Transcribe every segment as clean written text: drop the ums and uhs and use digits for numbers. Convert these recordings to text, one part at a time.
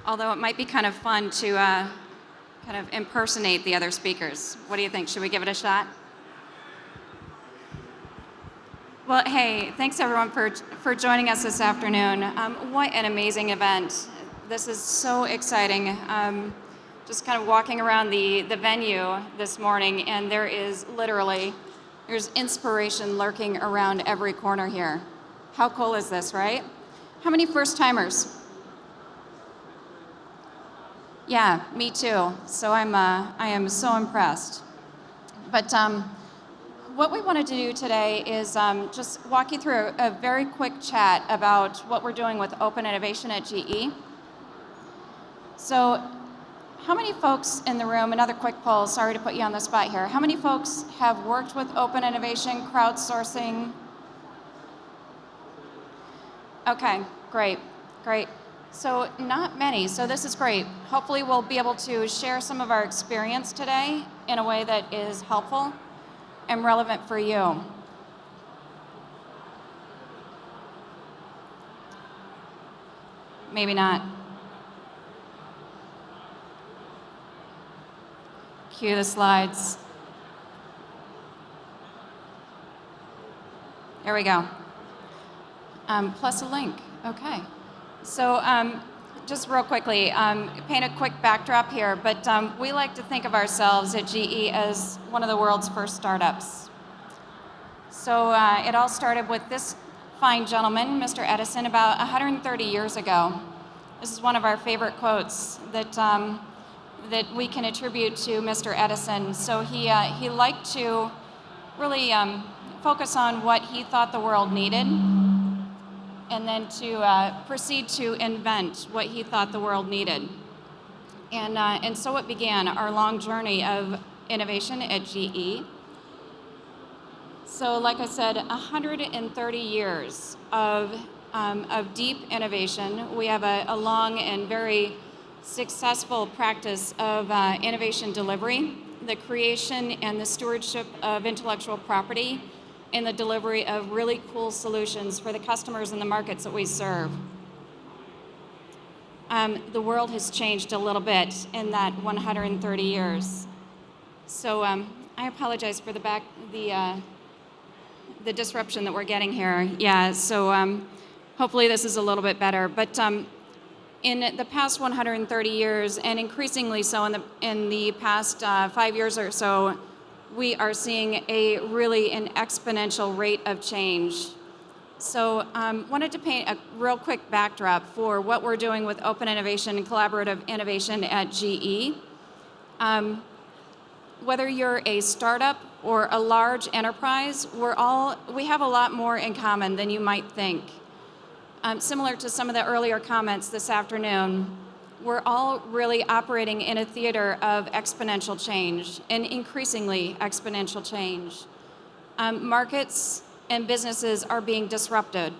although it might be kind of fun to kind of impersonate the other speakers. What do you think? Should we give it a shot? Well, hey, thanks everyone for joining us this afternoon. What an amazing event. This is so exciting. Just kind of walking around the venue this morning, and there's inspiration lurking around every corner here. How cool is this, right? How many first-timers? Yeah, me too. So I am so impressed. But what we wanted to do today is just walk you through a very quick chat about what we're doing with open innovation at GE. So how many folks in the room, another quick poll, sorry to put you on the spot here, how many folks have worked with open innovation, crowdsourcing? Okay, great. So not many, so this is great. Hopefully we'll be able to share some of our experience today in a way that is helpful and relevant for you. Maybe not. Cue the slides. There we go. Plus a link, okay. So just real quickly, paint a quick backdrop here, but we like to think of ourselves at GE as one of the world's first startups. So it all started with this fine gentleman, Mr. Edison, about 130 years ago. This is one of our favorite quotes that we can attribute to Mr. Edison. So he liked to really focus on what he thought the world needed, and then to proceed to invent what he thought the world needed. And so it began, our long journey of innovation at GE. So like I said, 130 years of deep innovation. We have a long and very successful practice of innovation delivery, the creation and the stewardship of intellectual property, and the delivery of really cool solutions for the customers and the markets that we serve. The world has changed a little bit in that 130 years. So I apologize for the disruption that we're getting here. Yeah, so hopefully this is a little bit better. But in the past 130 years, and increasingly so in the past 5 years or so, we are seeing an exponential rate of change. So wanted to paint a real quick backdrop for what we're doing with open innovation and collaborative innovation at GE. Whether you're a startup or a large enterprise, we have a lot more in common than you might think. Similar to some of the earlier comments this afternoon, we're all really operating in a theater of exponential change, and increasingly exponential change. Markets and businesses are being disrupted.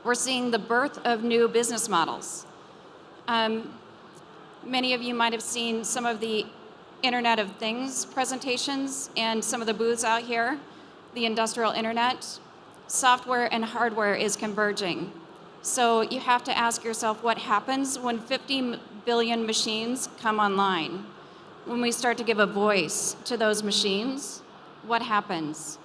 We're seeing the birth of new business models. Many of you might have seen some of the Internet of Things presentations and some of the booths out here, the industrial internet. Software and hardware is converging. So you have to ask yourself what happens when 50 billion machines come online. When we start to give a voice to those machines, what happens?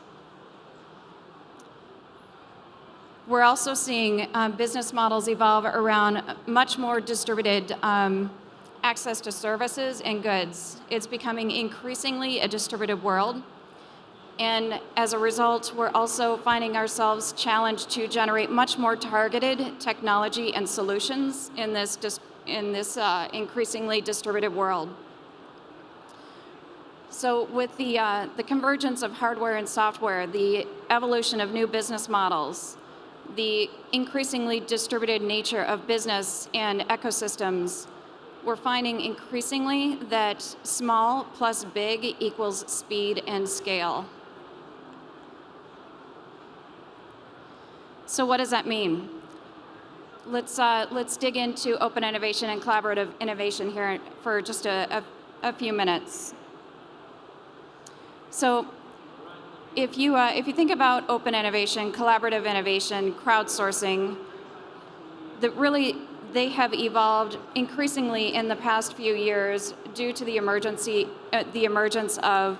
We're also seeing business models evolve around much more distributed access to services and goods. It's becoming increasingly a distributed world. And as a result, we're also finding ourselves challenged to generate much more targeted technology and solutions in this increasingly distributed world. So with the convergence of hardware and software, the evolution of new business models, the increasingly distributed nature of business and ecosystems, we're finding increasingly that small plus big equals speed and scale. So what does that mean? Let's dig into open innovation and collaborative innovation here for just a few minutes. So if you think about open innovation, collaborative innovation, crowdsourcing, they have evolved increasingly in the past few years due to the emergence of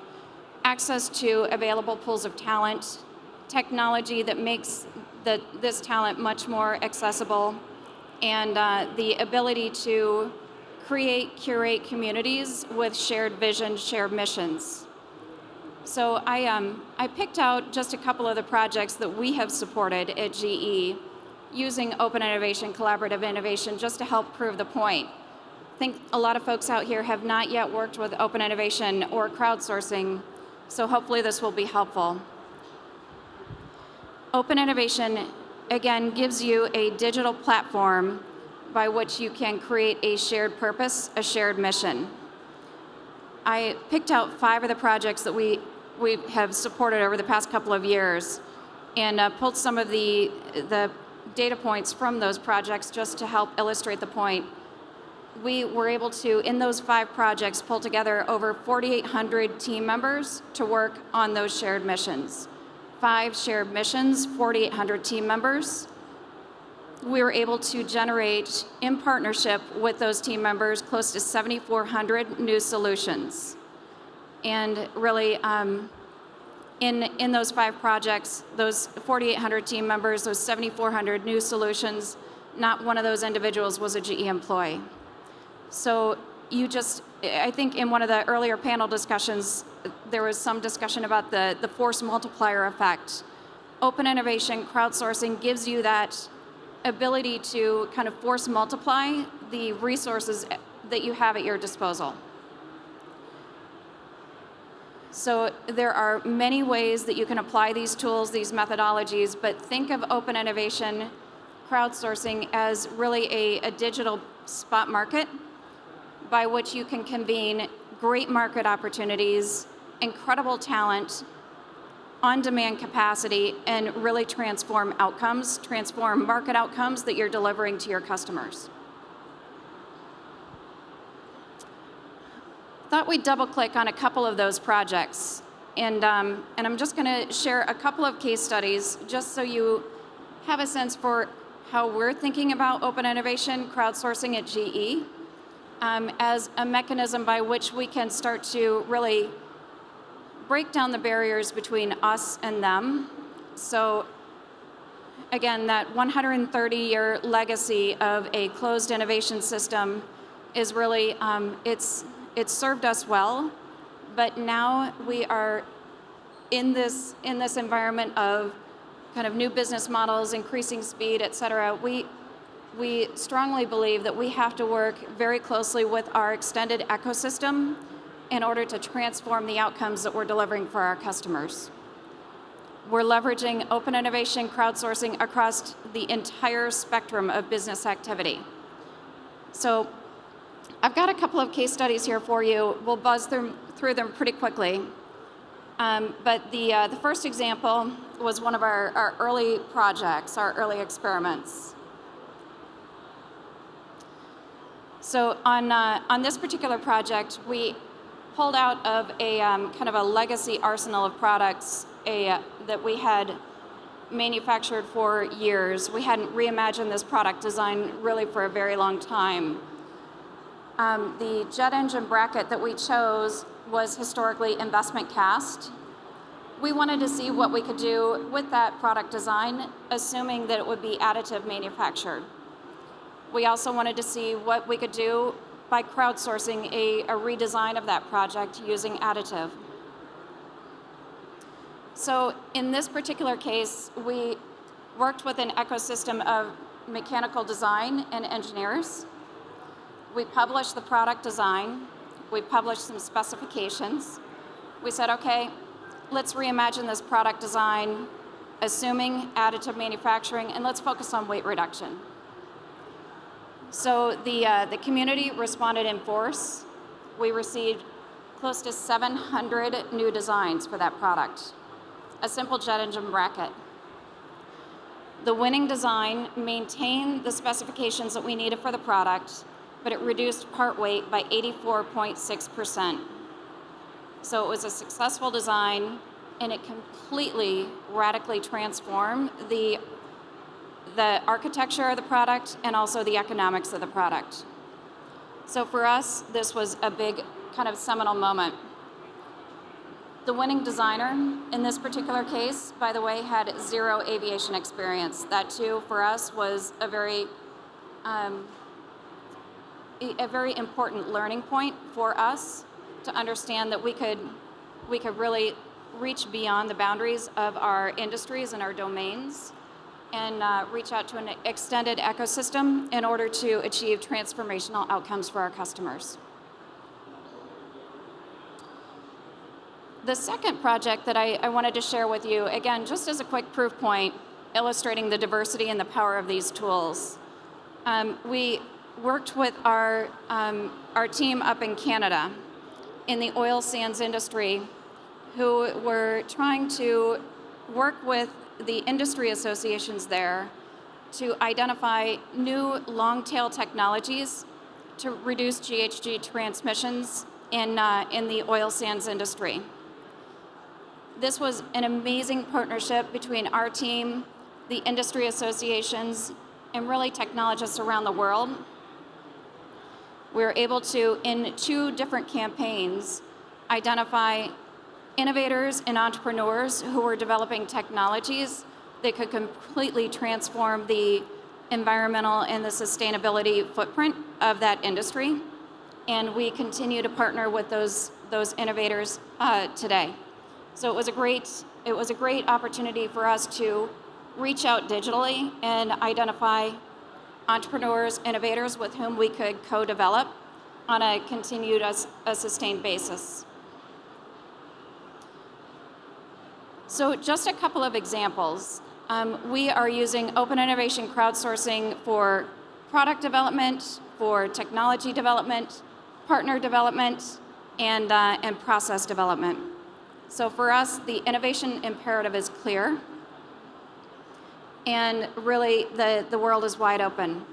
access to available pools of talent, technology that makes this talent much more accessible, and the ability to curate communities with shared vision, shared missions. So I picked out just a couple of the projects that we have supported at GE using open innovation, collaborative innovation, just to help prove the point. I think a lot of folks out here have not yet worked with open innovation or crowdsourcing, so hopefully this will be helpful. Open innovation, again, gives you a digital platform by which you can create a shared purpose, a shared mission. I picked out 5 of the projects that we have supported over the past couple of years and pulled some of the data points from those projects just to help illustrate the point. We were able to, in those 5 projects, pull together over 4,800 team members to work on those shared missions. 5 shared missions, 4,800 team members. We were able to generate, in partnership with those team members, close to 7,400 new solutions. And really, in those 5 projects, those 4,800 team members, those 7,400 new solutions, not one of those individuals was a GE employee. So I think in one of the earlier panel discussions, there was some discussion about the force multiplier effect. Open innovation, crowdsourcing gives you that ability to kind of force multiply the resources that you have at your disposal. So there are many ways that you can apply these tools, these methodologies, but think of open innovation, crowdsourcing as really a digital spot market by which you can convene great market opportunities, incredible talent, on-demand capacity, and really transform market outcomes that you're delivering to your customers. Thought we'd double-click on a couple of those projects, and I'm just going to share a couple of case studies just so you have a sense for how we're thinking about open innovation, crowdsourcing at GE, as a mechanism by which we can start to really break down the barriers between us and them. So again, that 130-year legacy of a closed innovation system is really, it's served us well, but now we are in this environment of kind of new business models, increasing speed, et cetera. We strongly believe that we have to work very closely with our extended ecosystem in order to transform the outcomes that we're delivering for our customers. We're leveraging open innovation, crowdsourcing across the entire spectrum of business activity. So I've got a couple of case studies here for you. We'll buzz through them pretty quickly. But the first example was one of our early projects, our early experiments. So on this particular project, we pulled out of a kind of a legacy arsenal of products that we had manufactured for years. We hadn't reimagined this product design really for a very long time. The jet engine bracket that we chose was historically investment cast. We wanted to see what we could do with that product design, assuming that it would be additive manufactured. We also wanted to see what we could do by crowdsourcing a redesign of that project using additive. So in this particular case, we worked with an ecosystem of mechanical design and engineers. We published the product design. We published some specifications. We said, okay, let's reimagine this product design, assuming additive manufacturing, and let's focus on weight reduction. So the community responded in force. We received close to 700 new designs for that product. A simple jet engine bracket. The winning design maintained the specifications that we needed for the product, but it reduced part weight by 84.6%. So it was a successful design, and it completely, radically transformed the the architecture of the product and also the economics of the product. So for us, this was a big kind of seminal moment. The winning designer in this particular case, by the way, had 0 aviation experience. That too, for us, was a very important learning point for us to understand that we could really reach beyond the boundaries of our industries and our domains and reach out to an extended ecosystem in order to achieve transformational outcomes for our customers. The second project that I wanted to share with you, again, just as a quick proof point, illustrating the diversity and the power of these tools. We worked with our team up in Canada in the oil sands industry, who were trying to work with the industry associations there to identify new long-tail technologies to reduce GHG transmissions in the oil sands industry. This was an amazing partnership between our team, the industry associations, and really technologists around the world. We were able to, in 2 different campaigns, identify innovators and entrepreneurs who were developing technologies that could completely transform the environmental and the sustainability footprint of that industry. And we continue to partner with those innovators today. So it was a great opportunity for us to reach out digitally and identify entrepreneurs, innovators with whom we could co-develop on a continued, a sustained basis. So just a couple of examples. We are using open innovation crowdsourcing for product development, for technology development, partner development, and process development. So for us, the innovation imperative is clear. And really, the world is wide open.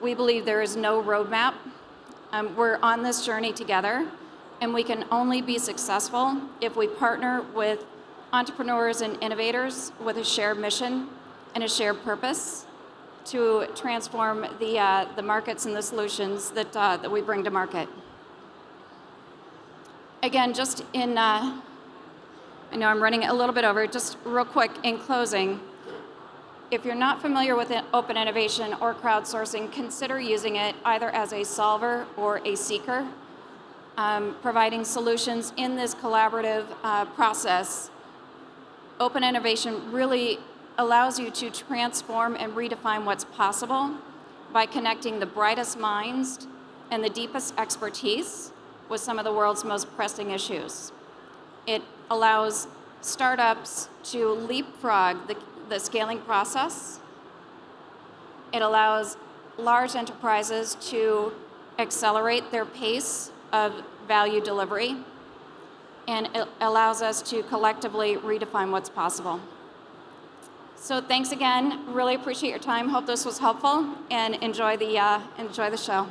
We believe there is no roadmap. We're on this journey together, and we can only be successful if we partner with entrepreneurs and innovators with a shared mission and a shared purpose to transform the markets and the solutions that we bring to market. Again, just in, I know I'm running a little bit over, just real quick in closing, if you're not familiar with open innovation or crowdsourcing, consider using it either as a solver or a seeker, providing solutions in this collaborative process. Open innovation really allows you to transform and redefine what's possible by connecting the brightest minds and the deepest expertise with some of the world's most pressing issues. It allows startups to leapfrog the scaling process. It allows large enterprises to accelerate their pace of value delivery. And it allows us to collectively redefine what's possible. So thanks again. Really appreciate your time. Hope this was helpful, and enjoy the show.